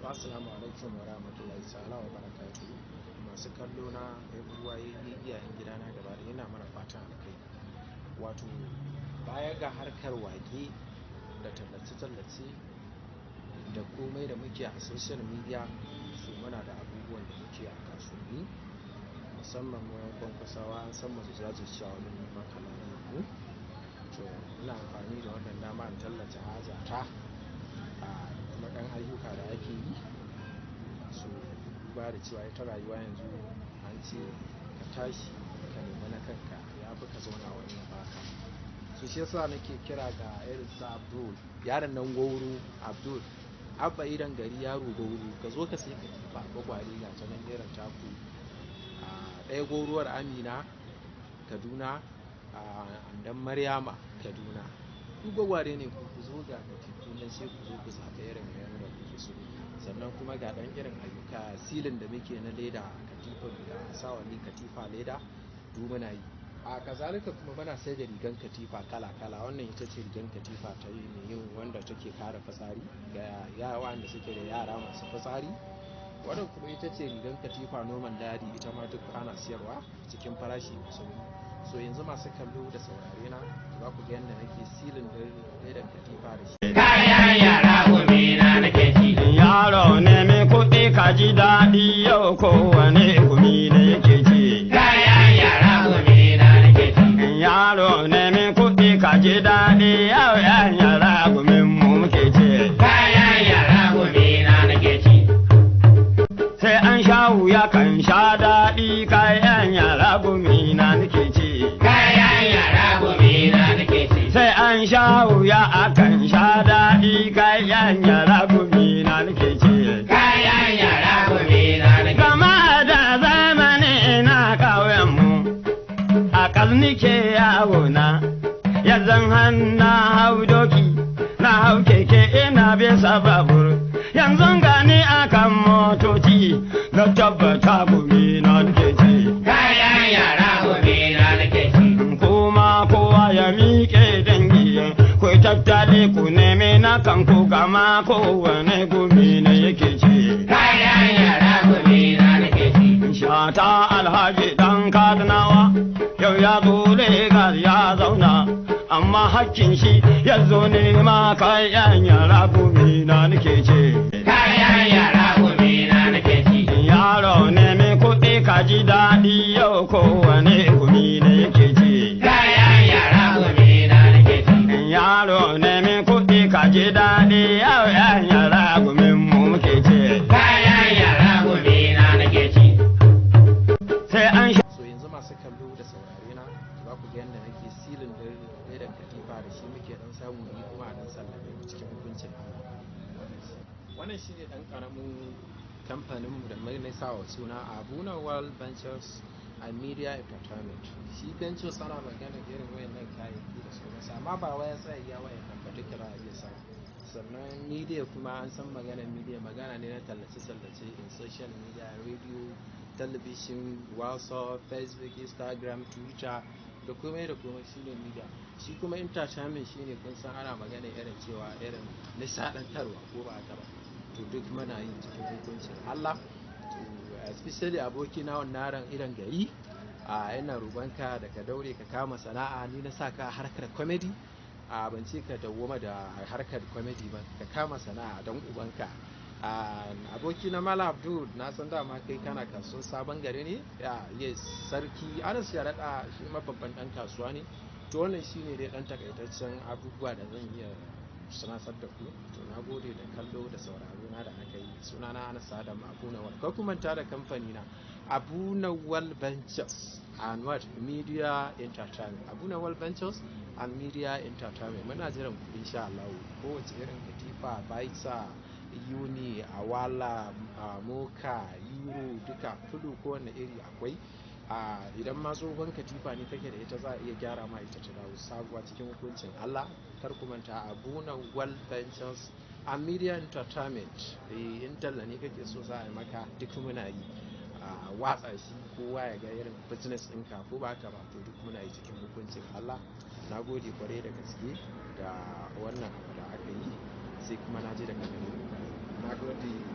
Assalamu alaikum wa rahmatullahi ta'ala wa barakatuhu. Masu kallo na uwaye iyayen gidana gaba da ina mana fatan alkai. Wato baya ga harkar waƙe da tallace-tallace da komai da muke a social media, su muna da abubuwan da muke a kasuwanni, musamman mu kwankwasawa an san mu jajircewa wajen neman halalin mu. To ina amfani da wannan dama in tallata hajata a kuma ɗan ayyuka da ake yi. So duba da cewa ita rayuwa yanzu an ce ka tashi ka nemi na kanka ya fi ka zauna wani ya baka. So shi yasa nake kira ga irin sa Abdul, yaron nan Gwauro Abdul, abba idan gari yaro Gwauro, ka zo ka sai katifa gwagware ga ta nan irin taku ɗaya gwauruwar Amina Kaduna, andan Maryama Kaduna, duk gwagware ne ku zo ga katifu nan sai ku zo ku zaɓi irin yayin da kuke so. Sannan kuma ga ɗan irin ayyuka silin da muke na leda, katifan da sawani katifa leda duk muna yi. A kazalika kuma muna sai da rigan katifa kala-kala. Wannan ita ce rigan katifa ta yi mai yin wanda take kare fitsari ga yara da suke da yara masu fitsari. Wannan kuma ita ce rigan katifa noman dadi, ita ma duk ana siyarwa cikin farashi mai sauki. So yanzu masu kallo da saurare na za ku ga yadda nake silin da ledan katifa da shi. Kayan yara gumi na nake ci. Yaro ne mai kuɗi ka ji daɗi yau kowane gumi ne yake ci. Kayan yara gumi na nake ci. Yaro ne mai kuɗi ka ji daɗi yau yan yara gumin mu muke ci. Kayan yara gumi na nake ci. Sai an sha wuya kan sha daɗi kayan yara gumi na nake ci. Kayan yara gumi na nake ci. Sai an sha wuya akan sha daɗi kayan yara gumi na nake ci. Kayan yara gumi na nake ci. Gama da zamani na ƙauyen mu a ƙalnike yawo na, yanzan hanna hau doki na hau keke ina bisa babur. Yanzu gani akan motoci na tabbata gumi na nake ci. Kayan yara gumi na nake ci. Kuma kowa ya miƙe dangi ku tattale ku neme na kan ku gama kowane gumi na yake ci. Kayan yara gumi na nake ci. Shata Alhaji dan Kadinawa yau ya zo Legas ya zauna, amma hakkin shi ya zo nema kayan yara gumi na nake ci. Kayan yara gumi na nake ci. Yaro ne mai kuɗi ka ji daɗi yau kowane gumi na yake ci. Kayan yara gumi na nake ci. Yaro ne mai kuɗi ka ji daɗi yau yan yara gumin mu muke ci. Kayan yara gumi na nake ci. Sai an sha. So yanzu masu kallo da saurare na za ku ga yadda nake silin da ledan katifa da shi muke dan samu ni kuma a dan sallame mu cikin hukuncin Allah. Wannan shine dan karamin kamfanin mu da mai sa wa suna Abuna World Ventures and Media Entertainment. Shi Ventures ana magana irin wayannan kayayyaki da sauransu, amma ba waya sai ya wayannan ba duka za a iya sa. Sannan media kuma an san magana media magana ne na tallace-tallace in social media, radio, television, WhatsApp, Facebook, Instagram, Twitter da komai shine media. Shi kuma entertainment shine kun san ana magana irin cewa irin nishadantarwa ko ba haka ba. To duk muna yin cikin hukuncin Allah. To especially abokina wannan ran irin gari yana rubanka da ka daure ka kama sana'a. Ni na saka harkar comedy, ban ce ka dawoma da harkar comedy ba, ka kama sana'a don ubanka. Abokina Mala Abdul, na san dama kai kana kasuwar sabon gari ne. Yes, sarki Anas ya raɗa shi ma babban ɗan kasuwa ne. To wannan shine dai ɗan takaitaccen abubuwa da zan iya sanasar da ku. To na gode da kallo da sauraro na da aka yi. Sunana Anas Adam Abuna World. Ko kuma ta da kamfani na Abuna World Ventures and what Media Entertainment. Abuna World Ventures and Media Entertainment. Muna jiran ku insha Allah. Kowace irin katifa, baisa, yuni, awala, moka, euro duka fudu ko wanne iri akwai. Idan ma tsohon katifa ne kake da ita za a iya gyara ma ita ta dawo sabuwa cikin hukuncin Allah. Kar ku manta Abuna World Ventures and Media Entertainment. In talla ne kake so za a yi maka duk muna yi. Watsa shi kowa ya ga irin business ɗinka ko ba ka ba, to duk muna yi cikin hukuncin Allah. Na gode kwarai da gaske da wannan abu da aka yi, sai kuma na ji daga gare ku. Na gode.